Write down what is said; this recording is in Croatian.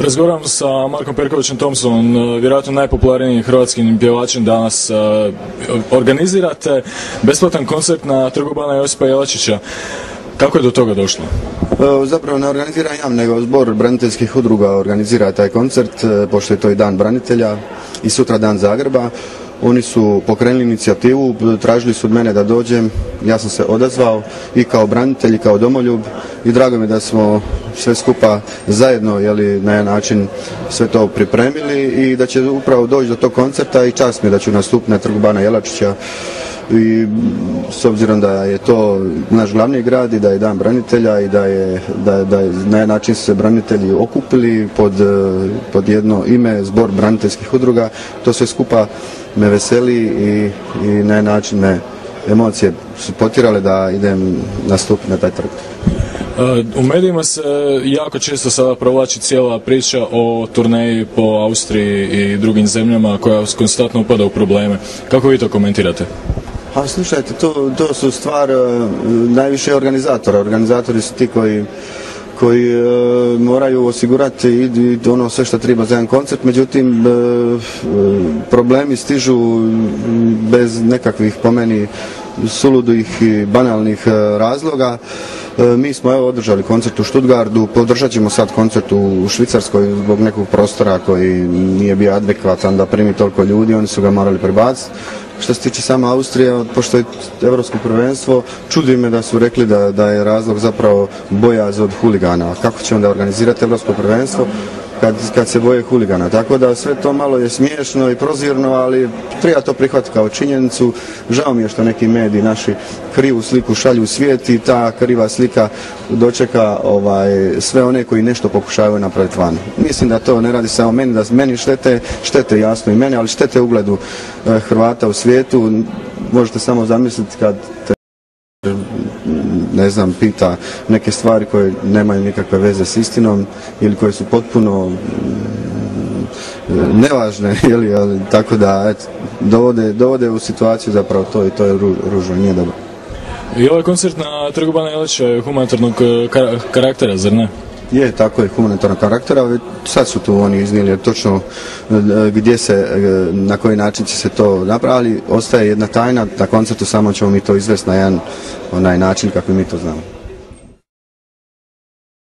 Razgovaram sa Markom Perkovićem Thompsonom, vjerojatno najpopularnijim hrvatskim pjevačem danas. Organizirate besplatan koncert na Trgu bana Josipa Jelačića. Kako je do toga došlo? Zapravo ne organiziram ja, nego zbor braniteljskih udruga organizira taj koncert, pošto je to i dan branitelja i sutra dan Zagreba. Oni su pokrenuli inicijativu, tražili su od mene da dođem, ja sam se odazvao i kao branitelj i kao domoljub i drago mi je da smo sve skupa zajedno na jedan način sve to pripremili i da će upravo doći do tog koncerta i čast mi je da ću nastupiti na Trgu bana Jelačića. I s obzirom da je to naš glavni grad i da je dan branitelja i da na jedan način su se branitelji okupili pod jedno ime, zbor braniteljskih udruga, to sve skupa me veseli i na jedan način me emocije su potjerale da idem nastupiti na taj trg. U medijima se jako često sada provlači cijela priča o turneji po Austriji i drugim zemljama koja konstantno upada u probleme. Kako vi to komentirate? A slušajte, to su stvar najviše organizatora. Organizatori su ti koji moraju osigurati i ono sve što treba za jedan koncert, međutim problemi stižu bez nekakvih, po meni, suludih i banalnih razloga. Mi smo održali koncert u Stuttgartu, podržat ćemo sad koncert u Švicarskoj zbog nekog prostora koji nije bio adekvatan da primi toliko ljudi, oni su ga morali prebaciti. Što se tiče sama Austrije, pošto je Europsko prvenstvo, čudi me da su rekli da je razlog zapravo bojaz od huligana. Kako će onda organizirati Europsko prvenstvo kad se boje huligana? Tako da sve to malo je smiješno i prozirno, ali treba to prihvatiti kao činjenicu. Žao mi je što neki mediji naši krivu sliku šalju u svijet i ta kriva slika dočeka sve one koji nešto pokušavaju napraviti van. Mislim da to ne radi samo meni, da meni štete jasno i mene, ali štete ugledu Hrvata u svijetu. Možete samo zamisliti kad pita neke stvari koje nemaju nikakve veze s istinom ili koje su potpuno nevažne, tako da dovode u situaciju zapravo to i to je ružno, nije dobro. I ovaj koncert na Trgu bana Jelačića je humanitarnog karaktera, zar ne? Je, tako je, humanitarnog karaktera. Sad su tu oni iznijeli točno na koji način će se to napraviti, ali ostaje jedna tajna, na koncertu samo ćemo mi to izvesti na jedan način kako mi to znamo.